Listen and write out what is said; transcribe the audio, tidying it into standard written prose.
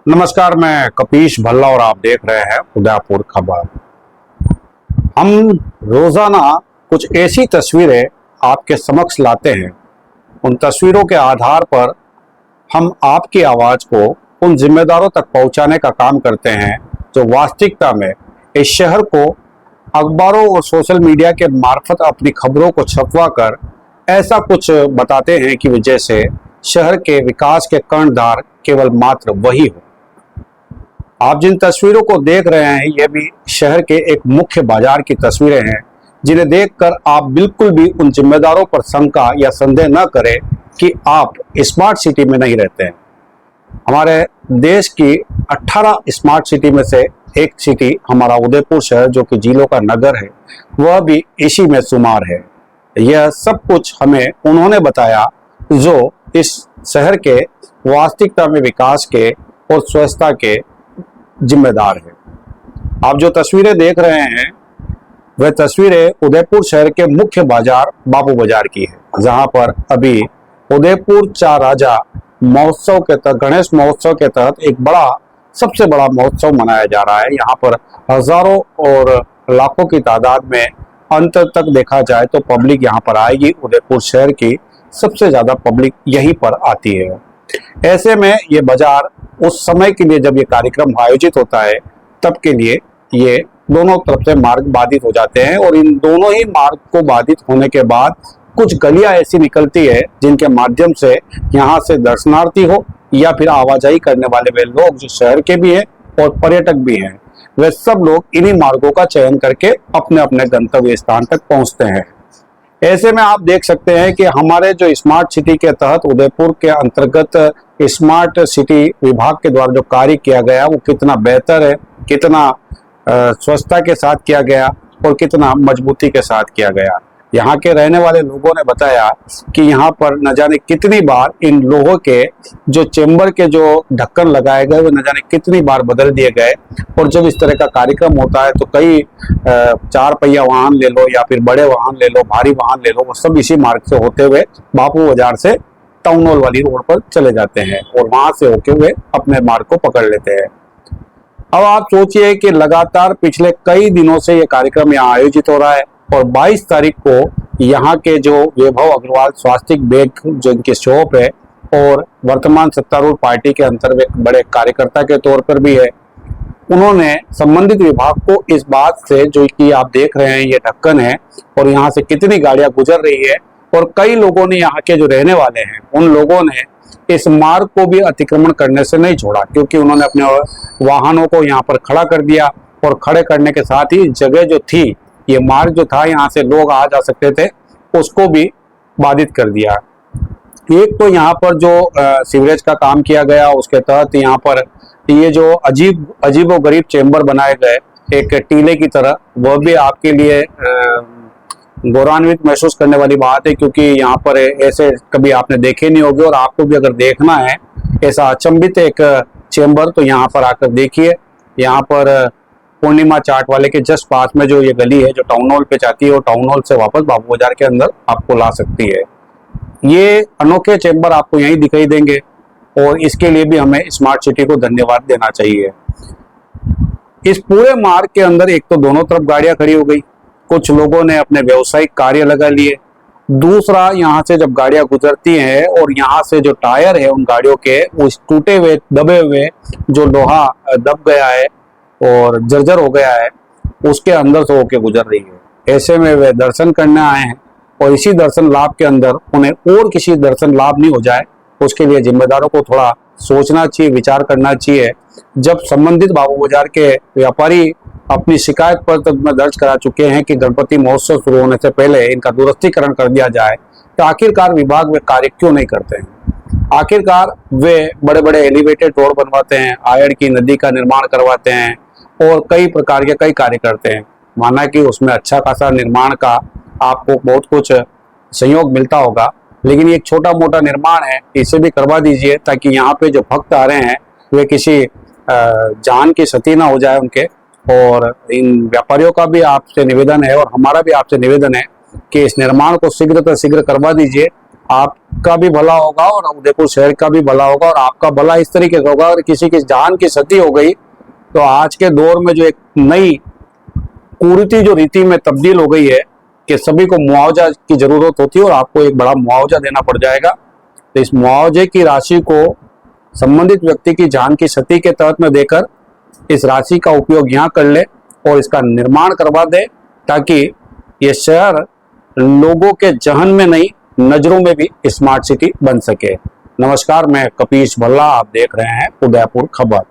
नमस्कार, मैं कपीश भल्ला और आप देख रहे हैं उदयपुर खबर। हम रोजाना कुछ ऐसी तस्वीरें आपके समक्ष लाते हैं। उन तस्वीरों के आधार पर हम आपकी आवाज को उन जिम्मेदारों तक पहुंचाने का काम करते हैं जो वास्तविकता में इस शहर को अखबारों और सोशल मीडिया के मार्फत अपनी खबरों को छपवा कर ऐसा कुछ बताते हैं कि जैसे शहर के विकास के कर्णधार केवल मात्र वही हो। आप जिन तस्वीरों को देख रहे हैं ये भी शहर के एक मुख्य बाजार की तस्वीरें हैं, जिन्हें देखकर आप बिल्कुल भी उन जिम्मेदारों पर शंका या संदेह न करें कि आप स्मार्ट सिटी में नहीं रहते हैं। हमारे देश की 18 स्मार्ट सिटी में से एक सिटी हमारा उदयपुर शहर, जो कि जिलों का नगर है, वह भी इसी में शुमार है। यह सब कुछ हमें उन्होंने बताया जो इस शहर के वास्तविकता में विकास के और स्वच्छता के जिम्मेदार है। आप जो तस्वीरें देख रहे हैं वह तस्वीरें उदयपुर शहर के मुख्य बाजार बाबू बाजार की है, जहां पर अभी उदयपुर चार राजा महोत्सव के तहत, गणेश महोत्सव के तहत एक सबसे बड़ा महोत्सव मनाया जा रहा है। यहाँ पर हजारों और लाखों की तादाद में अंत तक देखा जाए तो पब्लिक यहाँ पर आएगी। उदयपुर शहर की सबसे ज्यादा पब्लिक यहीं पर आती है। ऐसे में ये बाजार उस समय के लिए जब ये कार्यक्रम आयोजित होता है तब के लिए ये दोनों तरफ से मार्ग बाधित हो जाते हैं, और इन दोनों ही मार्ग को बाधित होने के बाद कुछ गलियां ऐसी निकलती है जिनके माध्यम से यहाँ से दर्शनार्थी हो या फिर आवाजाही करने वाले वे लोग जो शहर के भी हैं और पर्यटक भी हैं, वे सब लोग इन्हीं मार्गों का चयन करके अपने अपने गंतव्य स्थान तक पहुंचते हैं। ऐसे में आप देख सकते हैं कि हमारे जो स्मार्ट सिटी के तहत उदयपुर के अंतर्गत स्मार्ट सिटी विभाग के द्वारा जो कार्य किया गया वो कितना बेहतर है, कितना स्वच्छता के साथ किया गया और कितना मजबूती के साथ किया गया। यहाँ के रहने वाले लोगों ने बताया कि यहाँ पर न जाने कितनी बार इन लोगों के जो चेंबर के जो ढक्कन लगाए गए वो न जाने कितनी बार बदल दिए गए, और जब इस तरह का कार्यक्रम होता है तो कई 4 पहिया वाहन ले लो या फिर बड़े वाहन ले लो, भारी वाहन ले लो, वो सब इसी मार्ग से होते हुए बापू बाजार से टाउन हॉल वाली रोड पर चले जाते हैं और वहां से होके हुए अपने मार्ग को पकड़ लेते हैं। अब आप सोचिए कि लगातार पिछले कई दिनों से ये कार्यक्रम यहाँ आयोजित हो रहा है, और 22 तारीख को यहाँ के जो वैभव अग्रवाल स्वास्तिक बैग जो इनकी शॉप है और वर्तमान सत्तारूढ़ पार्टी के अंतर्गत बड़े कार्यकर्ता के तौर पर भी है, उन्होंने संबंधित विभाग को इस बात से, जो कि आप देख रहे हैं ये ढक्कन है और यहाँ से कितनी गाड़ियां गुजर रही है, और कई लोगों ने यहाँ के जो रहने वाले हैं उन लोगों ने इस मार्ग को भी अतिक्रमण करने से नहीं छोड़ा, क्योंकि उन्होंने अपने वाहनों को यहाँ पर खड़ा कर दिया, और खड़े करने के साथ ही जगह जो थी, ये मार्ग जो था यहाँ से लोग आ जा सकते थे, उसको भी बाधित कर दिया। एक तो यहाँ पर जो सीवरेज का काम किया गया उसके तहत यहाँ पर ये जो अजीब व गरीब चेंबर बनाए गए एक टीले की तरह, वह भी आपके लिए गौरवान्वित महसूस करने वाली बात है, क्योंकि यहाँ पर ऐसे कभी आपने देखे नहीं होंगे, और आपको भी अगर देखना है ऐसा अचंभित एक चेंबर तो यहाँ पर आकर देखिए। यहाँ पर पूर्णिमा चाट वाले के जस्ट पास में जो ये गली है जो टाउन हॉल पे जाती है, और टाउन हॉल से वापस बाबू बाजार के अंदर आपको ला सकती है। ये अनोखे चेंबर आपको यहीं दिखाई देंगे, और इसके लिए भी हमें स्मार्ट सिटी को धन्यवाद देना चाहिए। इस पूरे मार्ग के अंदर एक तो दोनों तरफ गाड़ियां खड़ी हो गई, कुछ लोगों ने अपने व्यवसायिक कार्य लगा लिए। दूसरा, यहाँ से जब गाड़ियां गुजरती हैं और यहाँ से जो टायर है उन गाड़ियों के, उस टूटे हुए दबे हुए जो लोहा दब गया है और जर्जर हो गया है, उसके अंदर से होके गुजर रही है। ऐसे में वे दर्शन करने आए हैं, और इसी दर्शन लाभ के अंदर उन्हें और किसी दर्शन लाभ नहीं हो जाए, उसके लिए जिम्मेदारों को थोड़ा सोचना चाहिए, विचार करना चाहिए। जब संबंधित बाबू बाजार के व्यापारी अपनी शिकायत पर तक में दर्ज करा चुके हैं कि गणपति महोत्सव शुरू होने से पहले इनका दुरुस्तीकरण कर दिया जाए, तो आखिरकार विभाग वे कार्य क्यों नहीं करते हैं? आखिरकार वे बड़े बड़े एलिवेटेड रोड बनवाते हैं, आयड़ की नदी का निर्माण करवाते हैं और कई प्रकार के कई कार्य करते हैं। माना कि उसमें अच्छा खासा निर्माण का आपको बहुत कुछ सहयोग मिलता होगा, लेकिन ये एक छोटा मोटा निर्माण है, इसे भी करवा दीजिए ताकि यहाँ पे जो भक्त आ रहे हैं वे किसी जान की क्षति ना हो जाए उनके। और इन व्यापारियों का भी आपसे निवेदन है और हमारा भी आपसे निवेदन है कि इस निर्माण को शीघ्र से शीघ्र करवा दीजिए। आपका भी भला होगा और उदयपुर शहर का भी भला होगा, और आपका भला इस तरीके से होगा अगर किसी की जान की क्षति हो गई तो आज के दौर में जो एक नई कुरीति जो रीति में तब्दील हो गई है कि सभी को मुआवजा की जरूरत होती है और आपको एक बड़ा मुआवजा देना पड़ जाएगा। तो इस मुआवजे की राशि को संबंधित व्यक्ति की जान की क्षति के तहत में देकर इस राशि का उपयोग यहाँ कर ले और इसका निर्माण करवा दे, ताकि ये शहर लोगों के जहन में नहीं नजरों में भी स्मार्ट सिटी बन सके। नमस्कार, मैं कपीश भल्ला, आप देख रहे हैं उदयपुर खबर।